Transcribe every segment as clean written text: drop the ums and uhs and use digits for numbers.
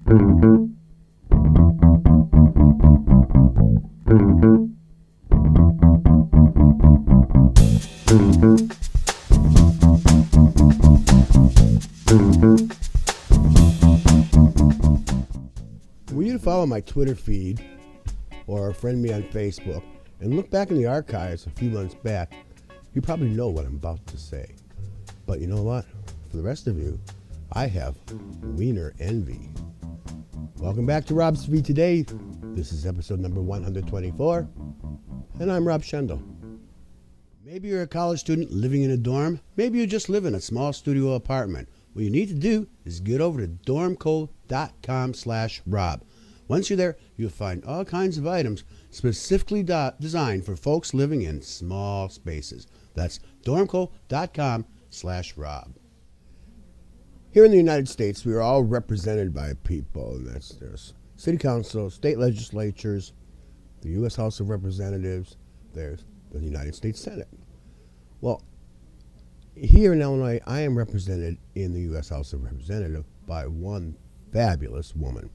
When you follow my Twitter feed or friend me on Facebook and look back in the archives a few months back, you probably know what I'm about to say. But you know what? For the rest of you, I have Weiner Envy. Welcome back to Rob's Feed Today. This is episode number 124, and I'm Rob Schendel. Maybe you're a college student living in a dorm. Maybe you just live in a small studio apartment. What you need to do is get over to dormco.com/Rob. Once you're there, you'll find all kinds of items specifically designed for folks living in small spaces. That's dormco.com/Rob. Here in the United States, we are all represented by people. And there's city council, state legislatures, the U.S. House of Representatives, there's the United States Senate. Well, here in Illinois, I am represented in the U.S. House of Representatives by one fabulous woman.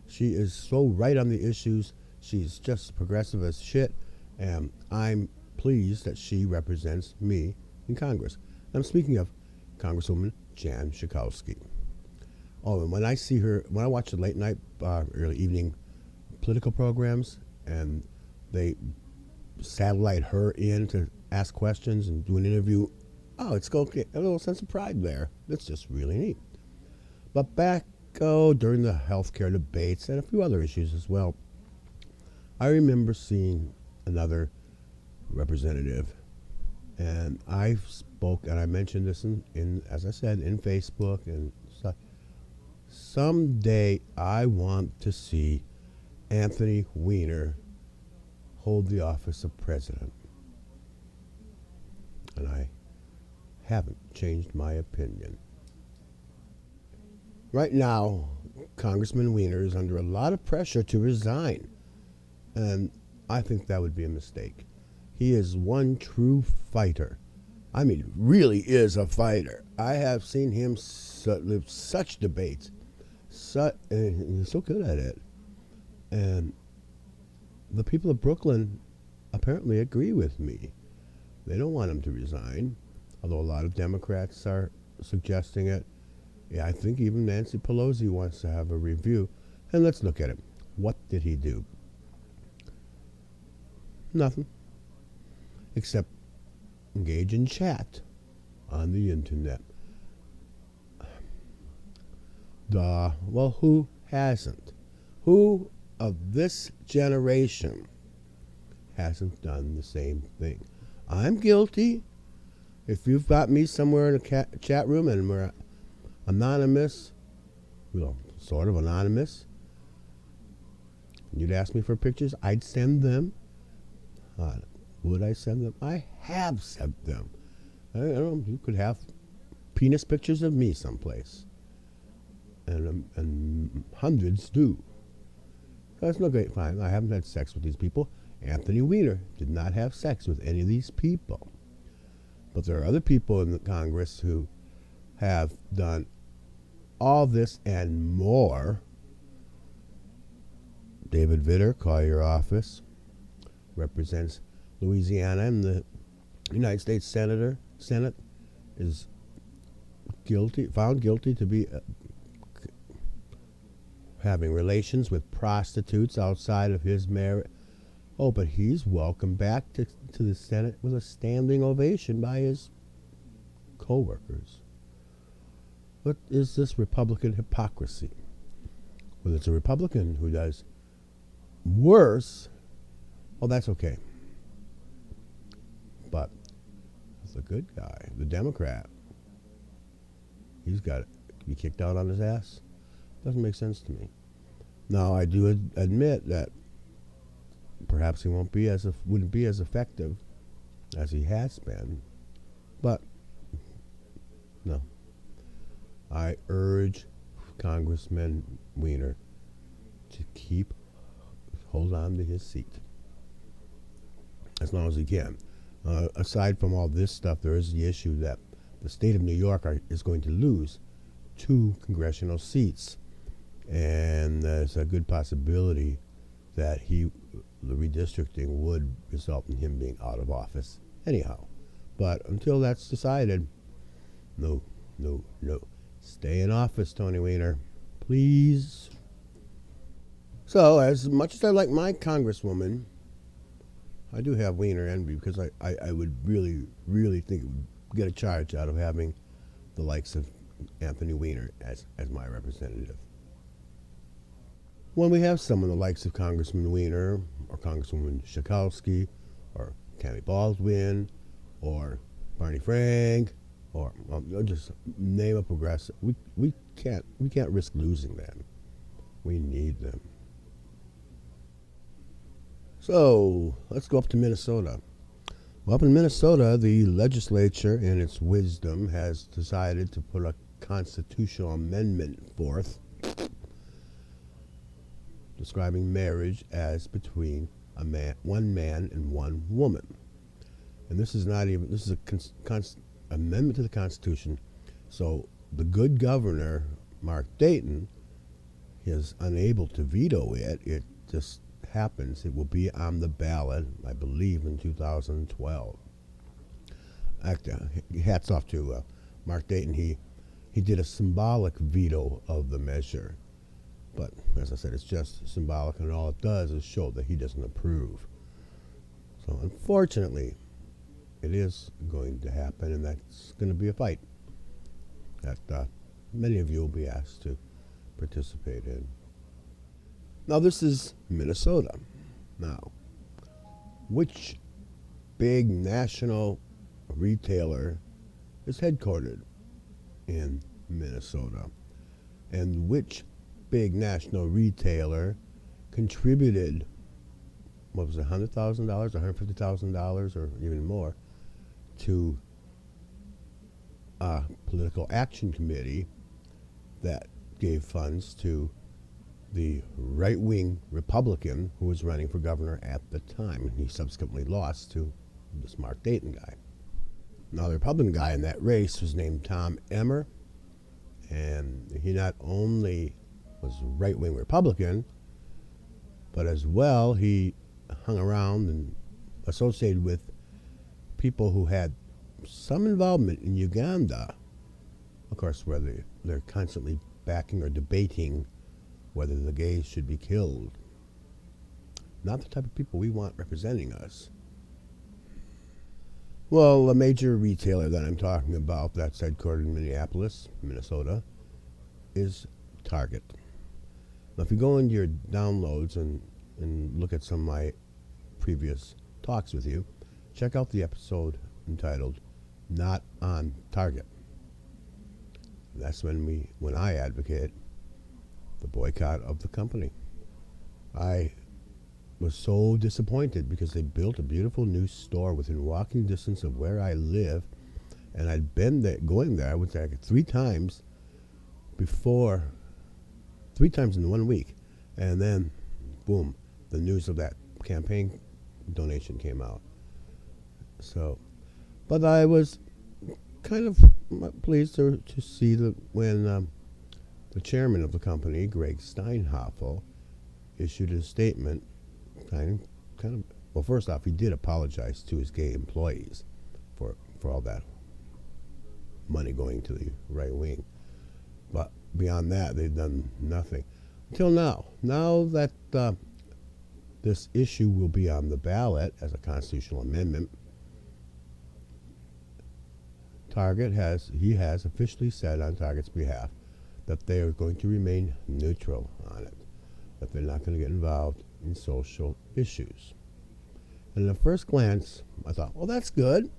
She is so right on the issues. She's just progressive as shit, and I'm pleased that she represents me in Congress. I'm speaking of Congresswoman Jan Schakowsky. Oh, and when I see her, when I watch the late night, early evening political programs, and they satellite her in to ask questions and do an interview, oh, it's okay. A little sense of pride there. That's just really neat. But back during the healthcare debates and a few other issues as well, I remember seeing another representative, and I spoke, and I mentioned this in as I said, in Facebook and stuff. Someday I want to see Anthony Weiner hold the office of president. And I haven't changed my opinion. Right now, Congressman Weiner is under a lot of pressure to resign, and I think that would be a mistake. He is one true fighter. I mean, really is a fighter. I have seen him live such debates, and he's so good at it. And the people of Brooklyn apparently agree with me. They don't want him to resign, although a lot of Democrats are suggesting it. Yeah, I think even Nancy Pelosi wants to have a review. And let's look at it. What did he do? Nothing. Except engage in chat on the internet. Well, who hasn't? Who of this generation hasn't done the same thing? I'm guilty. If you've got me somewhere in a chat room and we're anonymous, well, sort of anonymous, you'd ask me for pictures, I'd send them. Would I send them? I have sent them. I don't know, you could have penis pictures of me someplace. And hundreds do. That's no great fine. I haven't had sex with these people. Anthony Weiner did not have sex with any of these people. But there are other people in the Congress who have done all this and more. David Vitter, call your office, represents Louisiana in the United States Senate, is found guilty to be having relations with prostitutes outside of his marriage. Oh, but he's welcomed back to the Senate with a standing ovation by his co-workers. What is this Republican hypocrisy? Well, it's a Republican who does worse. Well, that's okay. But the good guy, the Democrat, he's got to be kicked out on his ass. Doesn't make sense to me. Now, I do admit that perhaps he wouldn't be as effective as he has been. But no, I urge Congressman Weiner to hold on to his seat as long as he can. Aside from all this stuff, there is the issue that the state of New York is going to lose 2 congressional seats. and there's a good possibility that the redistricting would result in him being out of office anyhow. But until that's decided, no, no, no. Stay in office, Tony Weiner. Please. So, as much as I like my congresswoman, I do have Weiner envy because I would really, really think it would get a charge out of having the likes of Anthony Weiner as my representative. When we have someone the likes of Congressman Weiner or Congresswoman Schakowsky or Tammy Baldwin or Barney Frank or just name a progressive, we can't risk losing them. We need them. So let's go up to Minnesota. Well, up in Minnesota, the legislature, in its wisdom, has decided to put a constitutional amendment forth describing marriage as between one man and one woman. And this is a amendment to the Constitution. So the good governor, Mark Dayton, is unable to veto it. It just happens. It will be on the ballot, I believe, in 2012. Hats off to Mark Dayton. He did a symbolic veto of the measure. But as I said, it's just symbolic, and all it does is show that he doesn't approve. So unfortunately, it is going to happen, and that's going to be a fight that many of you will be asked to participate in. Now, this is Minnesota. Now, which big national retailer is headquartered in Minnesota? And which big national retailer contributed, what was it, $100,000, $150,000, or even more, to a political action committee that gave funds to the right-wing Republican who was running for governor at the time. He subsequently lost to this Mark Dayton guy. Now, the Republican guy in that race was named Tom Emmer, and he not only was a right-wing Republican, but as well he hung around and associated with people who had some involvement in Uganda, of course, where they're constantly backing or debating whether the gays should be killed. Not the type of people we want representing us. Well, a major retailer that I'm talking about that's headquartered in Minneapolis, Minnesota, is Target. Now, if you go into your downloads and look at some of my previous talks with you, check out the episode entitled Not on Target. That's when I advocate the boycott of the company. I was so disappointed because they built a beautiful new store within walking distance of where I live, and I'd been there, going there. I went there 3 times before, 3 times in 1 week, and then, boom, the news of that campaign donation came out. So, but I was kind of pleased to see that when the chairman of the company, Greg Steinhoffel, issued a statement, well, first off, he did apologize to his gay employees for all that money going to the right wing. But beyond that, they've done nothing. Until now. Now that this issue will be on the ballot as a constitutional amendment, Target has officially said on Target's behalf that they are going to remain neutral on it, that they're not going to get involved in social issues. And at first glance, I thought, well, that's good.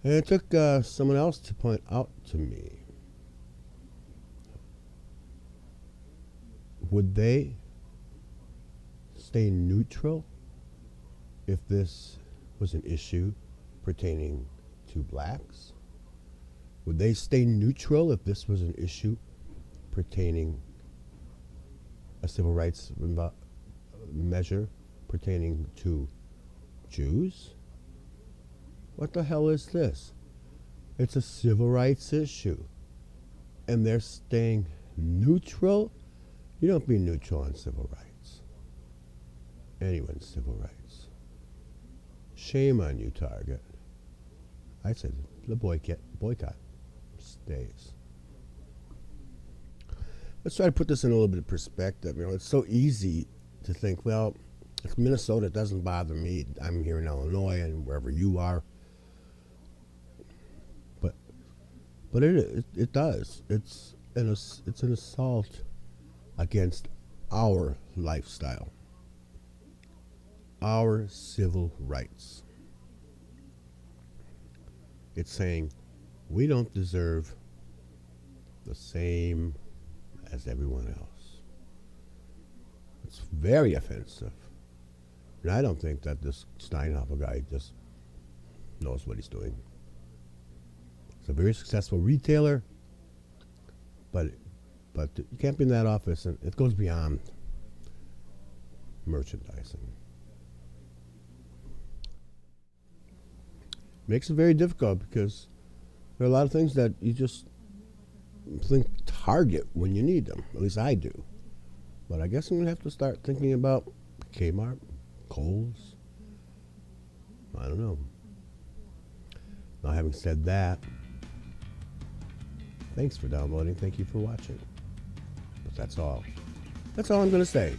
And it took someone else to point out to me, would they stay neutral if this was an issue pertaining to blacks? Would they stay neutral if this was an issue pertaining a civil rights measure pertaining to Jews? What the hell is this? It's a civil rights issue, and they're staying Neutral? You don't be neutral on civil rights. Anyone's civil rights. Shame on you, Target. I said the boycott stays. Let's try to put this in a little bit of perspective. You know, it's so easy to think, well, if Minnesota, it doesn't bother me. I'm here in Illinois and wherever you are. But it does. It's an assault against our lifestyle, our civil rights. It's saying we don't deserve the same as everyone else. It's very offensive. And I don't think that this Steinhofer guy just knows what he's doing. He's a very successful retailer, but you can't be in that office, and it goes beyond merchandising. Makes it very difficult because there are a lot of things that you just think Target when you need them. At least I do. But I guess I'm going to have to start thinking about Kmart, Kohl's. I don't know. Now, having said that, thanks for downloading. Thank you for watching. But that's all. That's all I'm going to say.